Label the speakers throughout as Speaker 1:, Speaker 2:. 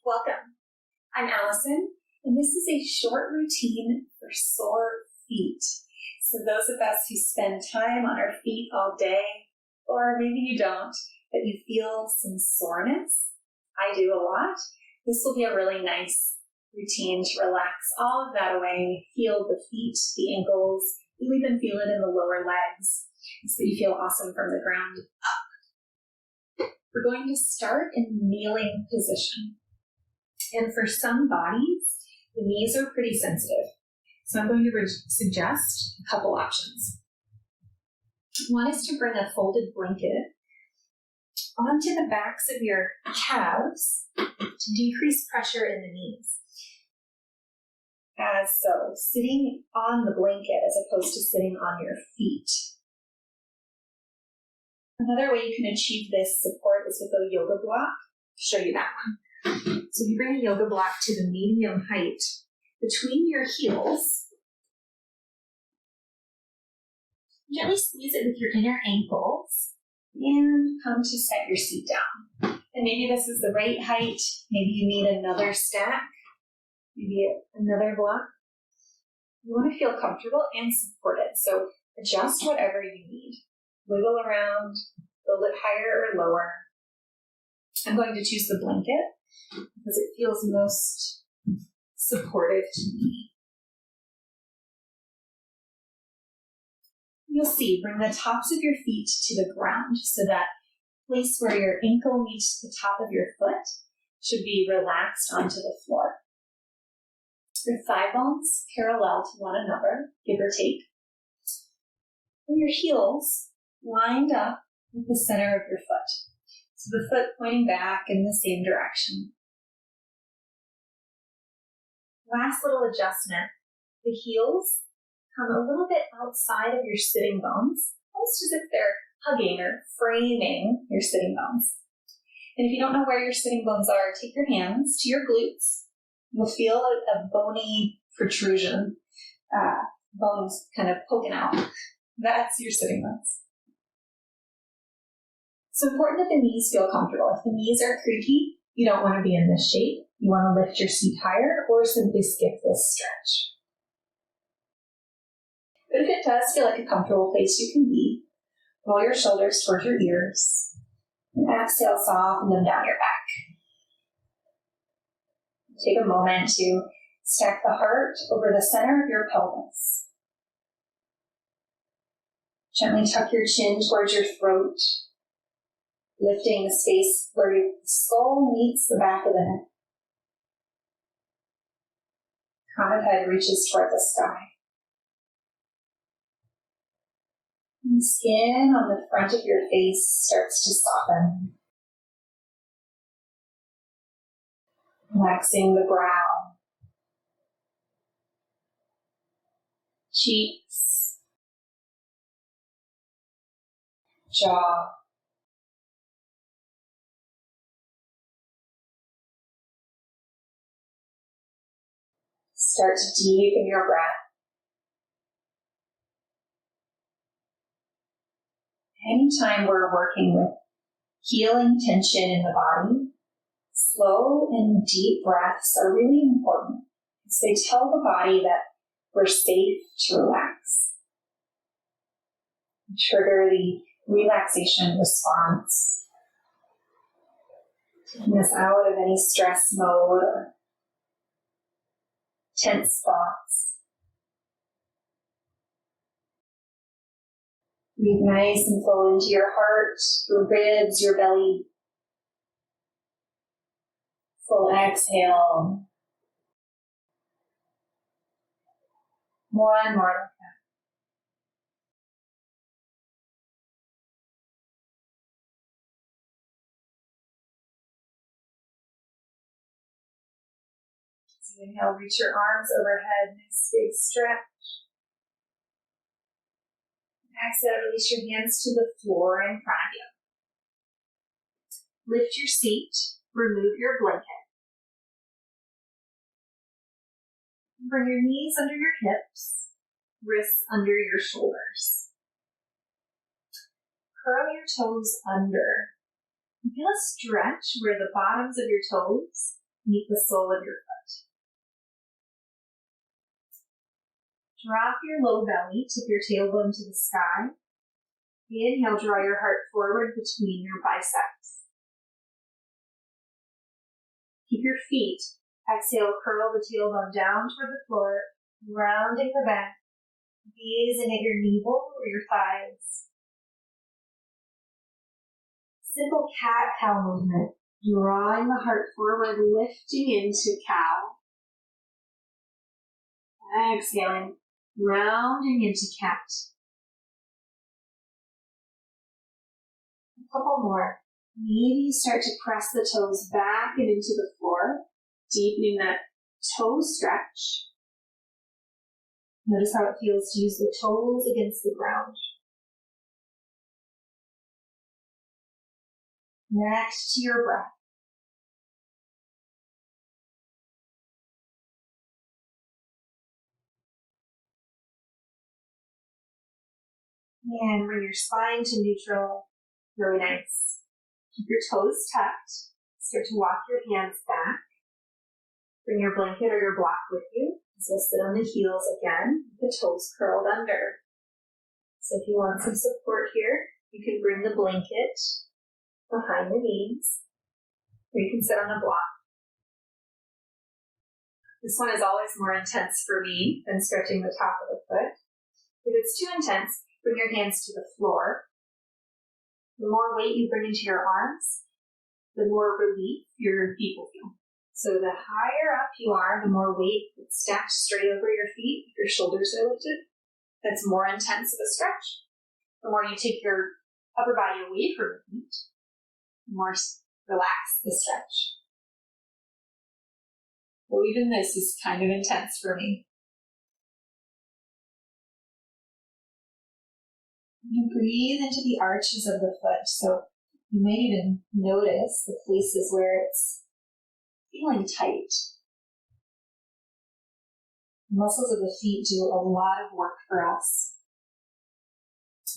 Speaker 1: Welcome. I'm Allison, and this is a short routine for sore feet. So those of us who spend time on our feet all day, or maybe you don't, but you feel some soreness, I do a lot, this will be a really nice routine to relax all of that away, feel the feet, the ankles, you'll even feel it in the lower legs, so you feel awesome from the ground up. We're going to start in kneeling position. And for some bodies, the knees are pretty sensitive. So I'm going to suggest a couple options. One is to bring a folded blanket onto the backs of your calves to decrease pressure in the knees. As so, sitting on the blanket as opposed to sitting on your feet. Another way you can achieve this support is with a yoga block. I'll show you that one. So you bring a yoga block to the medium height between your heels. Gently squeeze it with your inner ankles and come to set your seat down. And maybe this is the right height. Maybe you need another stack, maybe another block. You want to feel comfortable and supported. So adjust whatever you need. Wiggle around, build it higher or lower. I'm going to choose the blanket because it feels most supportive to me. You'll see, bring the tops of your feet to the ground so that place where your ankle meets the top of your foot should be relaxed onto the floor. Your thigh bones parallel to one another, give or take. And your heels lined up with the center of your foot. So the foot pointing back in the same direction. Last little adjustment. The heels come a little bit outside of your sitting bones, almost as if they're hugging or framing your sitting bones. And if you don't know where your sitting bones are, take your hands to your glutes. You'll feel a bony protrusion, bones kind of poking out. That's your sitting bones. It's important that the knees feel comfortable. If the knees are creaky, you don't want to be in this shape. You want to lift your seat higher or simply skip this stretch. But if it does feel like a comfortable place you can be, roll your shoulders towards your ears and exhale, soften them down your back. Take a moment to stack the heart over the center of your pelvis. Gently tuck your chin towards your throat, lifting the space where your skull meets the back of the neck. Crown of head reaches toward the sky. And the skin on the front of your face starts to soften. Relaxing the brow, cheeks, jaw, start to deepen your breath. Anytime we're working with healing tension in the body, slow and deep breaths are really important because they tell the body that we're safe to relax. Trigger the relaxation response, taking us out of any stress mode or tense thoughts. Breathe nice and full into your heart, your ribs, your belly. Full exhale. One more like that. So inhale, reach your arms overhead, nice big stretch. Exhale, release your hands to the floor in front of you. Lift your seat, remove your blanket. Bring your knees under your hips, wrists under your shoulders. Curl your toes under. Feel a stretch where the bottoms of your toes meet the sole of your foot. Drop your low belly, tip your tailbone to the sky. Inhale, draw your heart forward between your biceps. Keep your feet. Exhale, curl the tailbone down toward the floor, rounding the back, gazing at your navel or your thighs. Simple cat-cow movement, drawing the heart forward, lifting into cow. Exhaling, rounding into cat. A couple more. Maybe start to press the toes back and into the floor, deepening that toe stretch. Notice how it feels to use the toes against the ground. Connect to your breath. And bring your spine to neutral. Really nice. Keep your toes tucked. Start to walk your hands back. Bring your blanket or your block with you. So sit on the heels again, the toes curled under. So if you want some support here, you can bring the blanket behind the knees, or you can sit on a block. This one is always more intense for me than stretching the top of the foot. If it's too intense, bring your hands to the floor. The more weight you bring into your arms, the more relief your feet will feel. So the higher up you are, the more weight that's stacked straight over your feet, your shoulders are lifted. That's more intense of a stretch. The more you take your upper body away from the feet, the more relaxed the stretch. Well, even this is kind of intense for me. You breathe into the arches of the foot, so you may even notice the places where it's feeling tight. The muscles of the feet do a lot of work for us.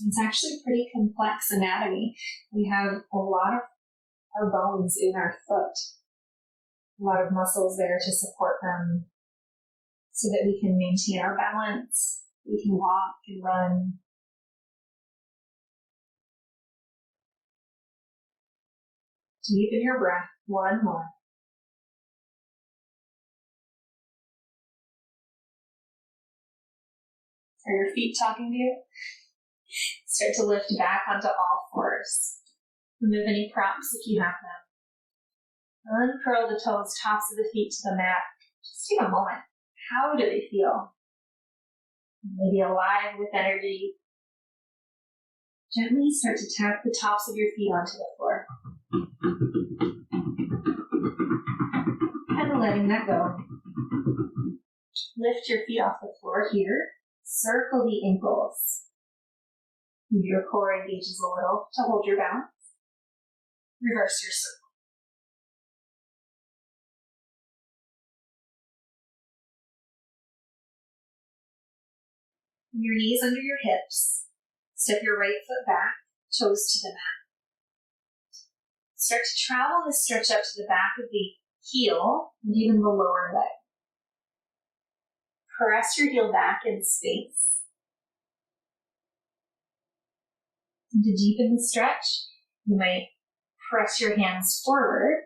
Speaker 1: It's actually pretty complex anatomy. We have a lot of our bones in our foot, a lot of muscles there to support them so that we can maintain our balance, we can walk and run. Deepen your breath. One more. Are your feet talking to you? Start to lift back onto all fours. Remove any props if you have them. Uncurl the toes, tops of the feet to the mat. Just take a moment. How do they feel? Maybe alive with energy. Gently start to tap the tops of your feet onto the floor. And letting that go. Lift your feet off the floor here. Circle the ankles. Move your core engages a little to hold your balance. Reverse your circle. Your knees under your hips. Step your right foot back, toes to the mat. Start to travel this stretch up to the back of the heel and even the lower leg. Press your heel back in space. And to deepen the stretch, you might press your hands forward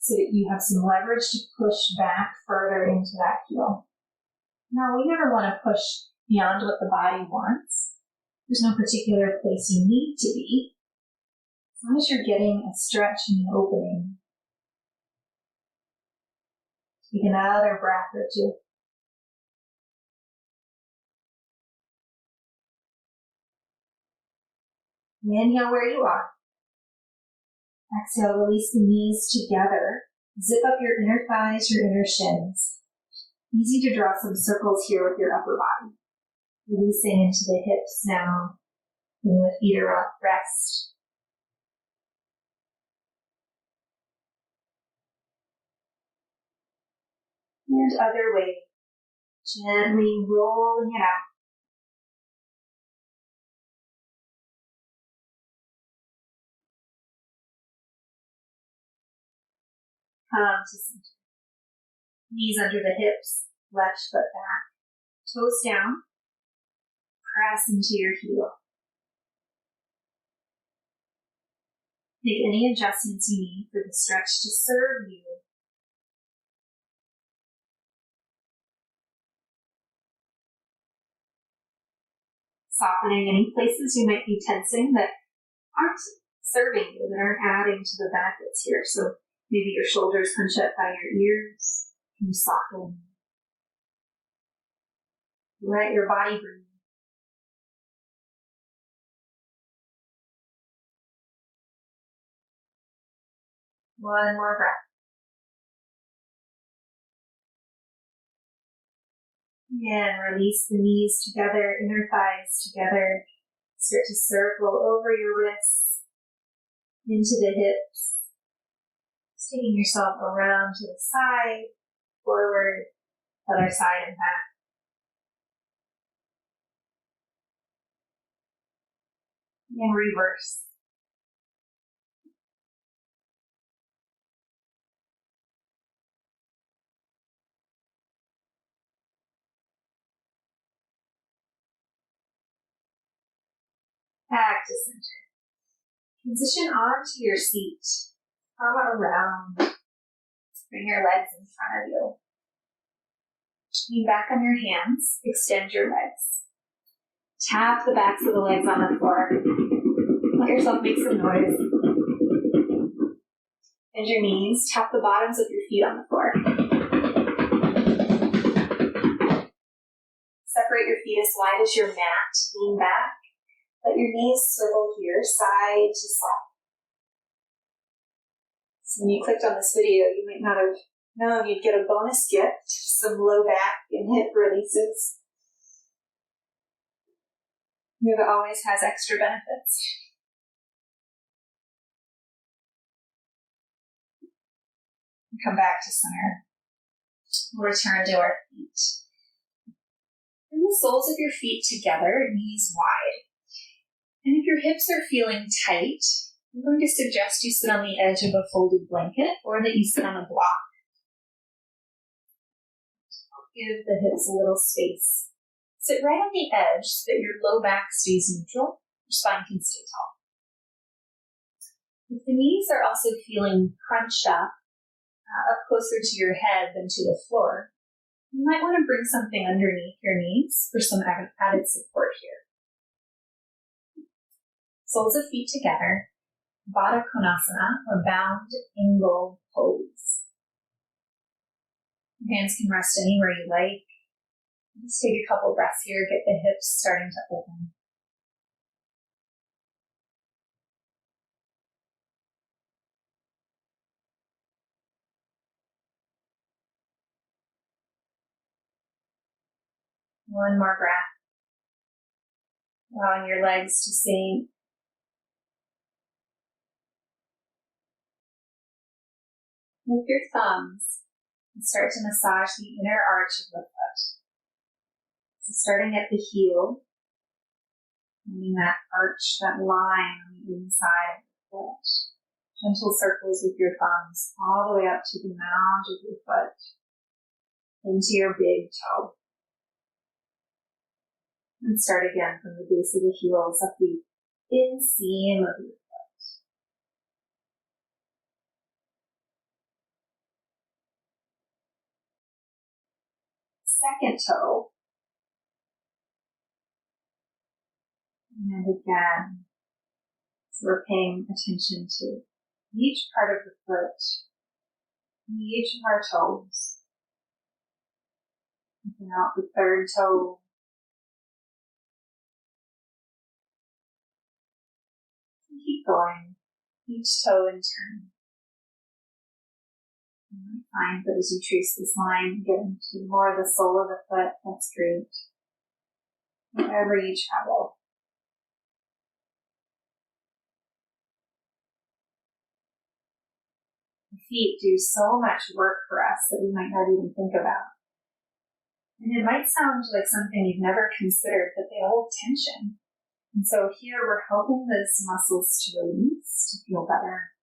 Speaker 1: so that you have some leverage to push back further into that heel. Now, we never want to push beyond what the body wants. There's no particular place you need to be. As long as you're getting a stretch and an opening. Take another breath or two. Inhale where you are. Exhale, release the knees together. Zip up your inner thighs, your inner shins. Easy to draw some circles here with your upper body. Releasing into the hips now. And the feet are up, rest. And other way. Gently rolling it out. Come to center.
Speaker 2: Knees under the hips, left foot back, toes down, press into your heel. Make any adjustments you need for the stretch to serve you. Softening any places you might be tensing that aren't serving you, that aren't adding to the benefits here. So maybe your shoulders punch up by your ears. You soften. Let your body breathe. One more breath. And release the knees together, inner thighs together. Start to circle over your wrists, into the hips. Just taking yourself around to the side, forward, other side and back. And reverse. Back to center. Transition onto your seat. Come around. Bring your legs in front of you. Lean back on your hands. Extend your legs. Tap the backs of the legs on the floor. Let yourself make some noise. Bend your knees. Tap the bottoms of your feet on the floor. Separate your feet as wide as your mat. Lean back. Let your knees swivel here, side to side. So when you clicked on this video, you might not have known you'd get a bonus gift, some low back and hip releases. Yoga always has extra benefits. Come back to center. We'll return to our feet. Bring the soles of your feet together, knees wide. And if your hips are feeling tight, I'm going to suggest you sit on the edge of a folded blanket or that you sit on a block. Give the hips a little space. Sit right on the edge so that your low back stays neutral, your spine can stay tall. If the knees are also feeling crunched up closer to your head than to the floor, you might want to bring something underneath your knees for some added support here. Soles of feet together, Baddha Konasana, or bound angle pose. Your hands can rest anywhere you like. Just take a couple breaths here, get the hips starting to open. One more breath. Allowing your legs to sink. With your thumbs, and start to massage the inner arch of the foot. So starting at the heel, finding that arch, that line on the inside of the foot. Gentle circles with your thumbs all the way up to the mound of your foot, into your big toe. And start again from the base of the heels up the inseam of your foot. Second toe. And again, so we're paying attention to each part of the foot, each of our toes. Looking out the third toe. And keep going, each toe in turn. You might find that as you trace this line, get into more of the sole of the foot. That's great. Wherever you travel. The feet do so much work for us that we might not even think about. And it might sound like something you've never considered, but they hold tension. And so here we're helping those muscles to release, to feel better.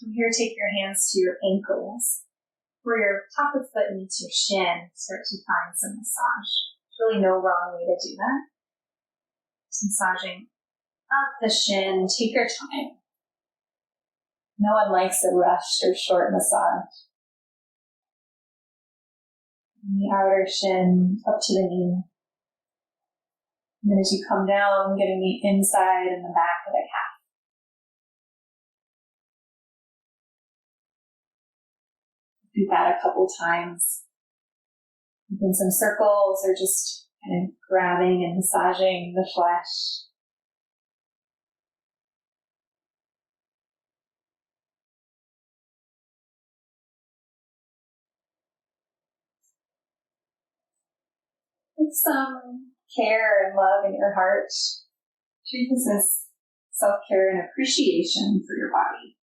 Speaker 2: From here, take your hands to your ankles. Where your top of the foot meets your shin, start to find some massage. There's really no wrong way to do that. Just massaging up the shin. Take your time. No one likes a rushed or short massage. And the outer shin up to the knee. And then as you come down, getting the inside and the back of the calf. Do that a couple times. Open some circles or just kind of grabbing and massaging the flesh. With some care and love in your heart, treat this as self-care and appreciation for your body.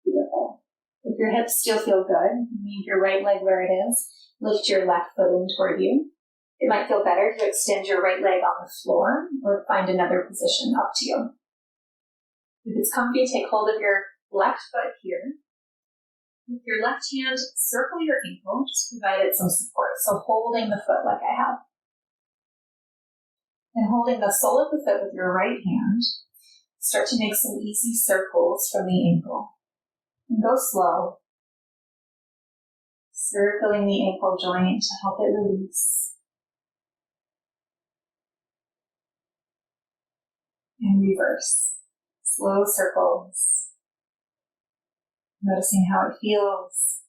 Speaker 2: Beautiful. If your hips still feel good, leave your right leg where it is. Lift your left foot in toward you. It might feel better to extend your right leg on the floor or find another position, up to you. If it's comfy, take hold of your left foot here. With your left hand, circle your ankle, just provide it some support. So holding the foot like I have. And holding the sole of the foot with your right hand, start to make some easy circles from the ankle. And go slow. Circling the ankle joint to help it release. And reverse. Slow circles. Noticing how it feels.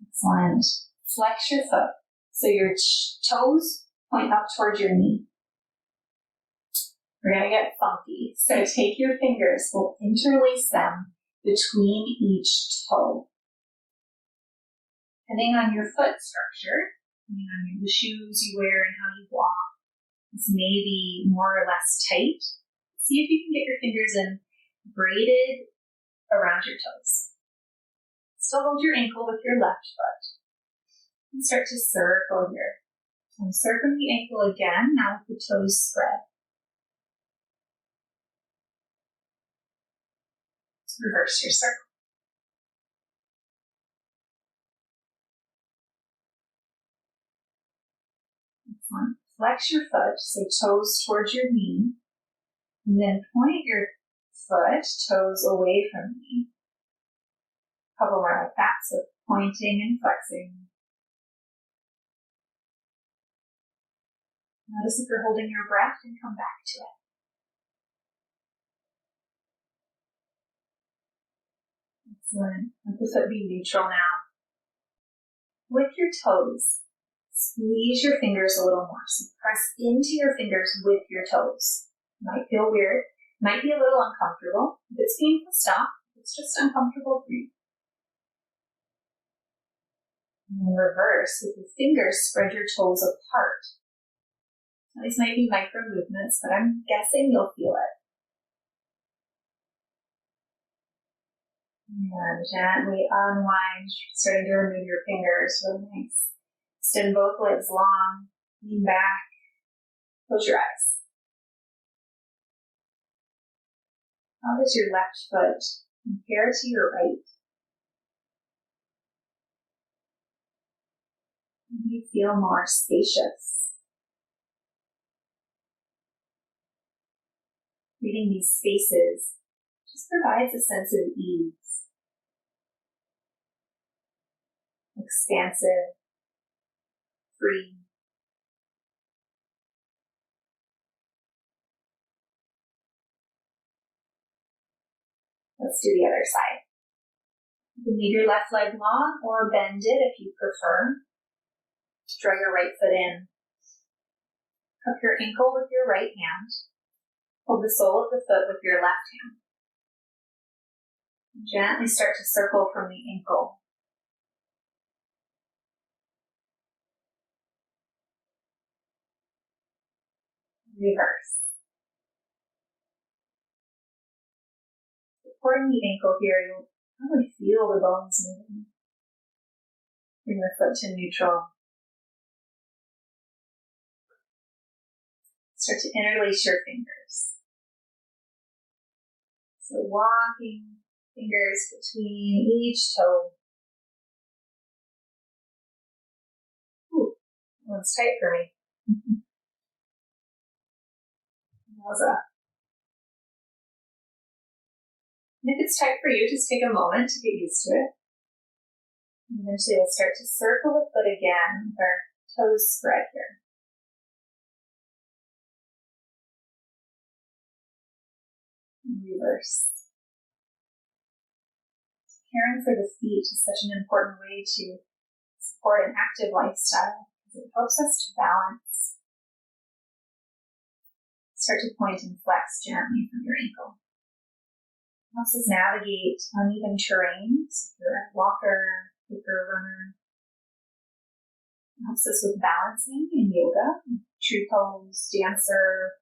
Speaker 2: Excellent. Flex your foot so your toes point up towards your knee. We're going to get funky. So take your fingers, we'll interlace them between each toe. Depending on your foot structure, depending on the shoes you wear and how you walk, this may be more or less tight. See if you can get your fingers in braided around your toes. Still hold your ankle with your left foot. And start to circle here. So I'm circling the ankle again, now with the toes spread. Reverse your circle. Excellent. Flex your foot, so toes towards your knee. And then point your foot, toes away from me. A couple more like that, so pointing and flexing. Notice if you're holding your breath and come back to it. Excellent. Let the foot be neutral now. With your toes, squeeze your fingers a little more. So press into your fingers with your toes. Might feel weird, might be a little uncomfortable. If it's painful, stop. If it's just uncomfortable, breathe. And then reverse, with your fingers, spread your toes apart. Now, these might be micro movements, but I'm guessing you'll feel it. And gently unwind, starting to remove your fingers. Really nice. Extend both legs long, lean back, close your eyes. How does your left foot compare to your right? Do you feel more spacious? Reading these spaces just provides a sense of ease. Expansive, free. Let's do the other side. You can leave your left leg long or bend it if you prefer. Draw your right foot in. Cup your ankle with your right hand. Hold the sole of the foot with your left hand. Gently start to circle from the ankle. Reverse. Supporting the ankle here, you'll probably feel the bones moving. Bring the foot to neutral. Start to interlace your fingers. So walking fingers between each toe. Ooh, that one's tight for me. How's that? And if it's tight for you, just take a moment to get used to it. And eventually we'll start to circle the foot again with our toes spread here. And reverse. Caring for the feet is such an important way to support an active lifestyle because it helps us to balance. Start to point and flex gently from your ankle. It helps us navigate uneven terrain. So if you're a walker, hiker, runner. It helps us with balancing in yoga, tree pose, dancer.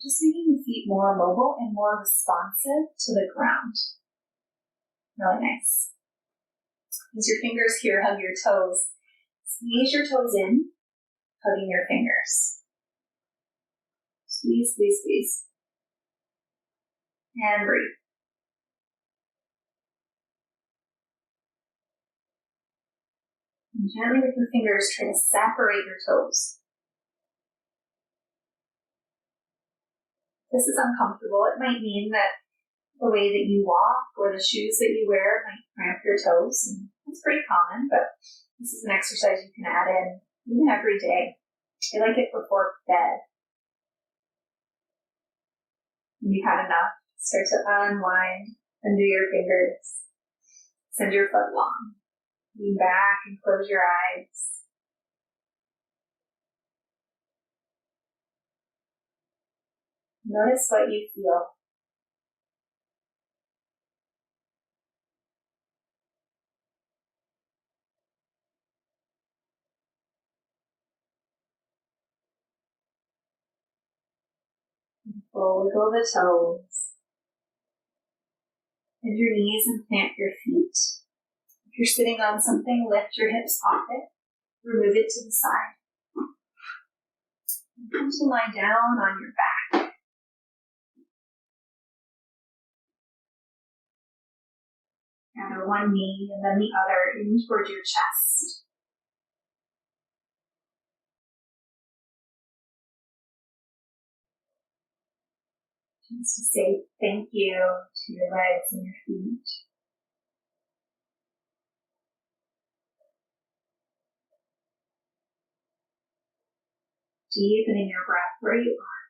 Speaker 2: Just making the feet more mobile and more responsive to the ground. Really nice. As your fingers here hug your toes, squeeze your toes in, hugging your fingers. Squeeze, squeeze, squeeze. And breathe. And gently with your fingers, try to separate your toes. This is uncomfortable. It might mean that the way that you walk or the shoes that you wear might cramp your toes. And that's pretty common, but this is an exercise you can add in even every day. I like it before bed. When you've had enough, start to unwind, undo your fingers, send your foot long. Lean back and close your eyes. Notice what you feel. Full wiggle the toes. Bend your knees and plant your feet. If you're sitting on something, lift your hips off it. Remove it to the side. And come to lie down on your back. Gather one knee and then the other in towards your chest. Just to say thank you to your legs and your feet. Deepening your breath where you are.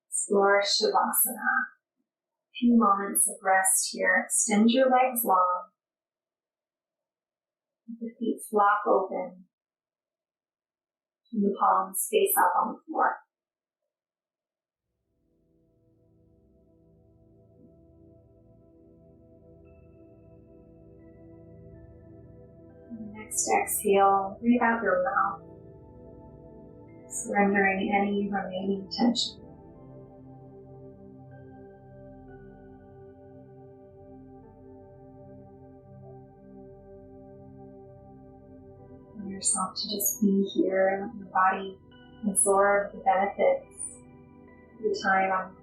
Speaker 2: Explore Shavasana. A few moments of rest here. Extend your legs long. Let the feet flop open. And the palms face up on the floor. Next exhale, breathe out your mouth, surrendering any remaining tension. Allow yourself to just be here and let your body absorb the benefits of the time on.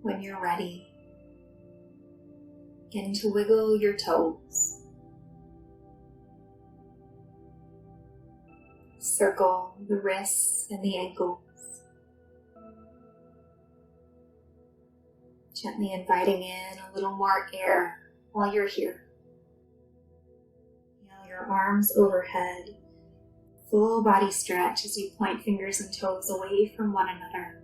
Speaker 2: When you're ready, begin to wiggle your toes. Circle the wrists and the ankles. Gently inviting in a little more air while you're here. Feel your arms overhead, full body stretch as you point fingers and toes away from one another.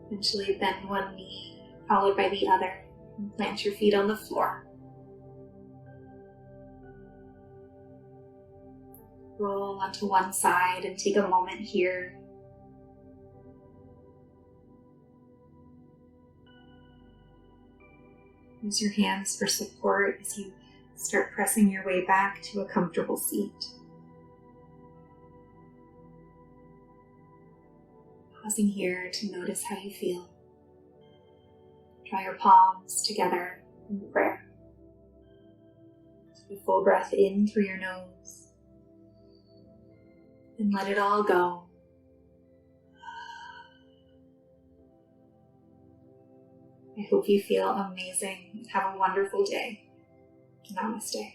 Speaker 2: Eventually bend one knee, followed by the other, and plant your feet on the floor. Roll onto one side and take a moment here. Use your hands for support as you start pressing your way back to a comfortable seat. Pausing here to notice how you feel. Draw your palms together in prayer. Take a full breath in through your nose and let it all go. I hope you feel amazing. Have a wonderful day. Namaste.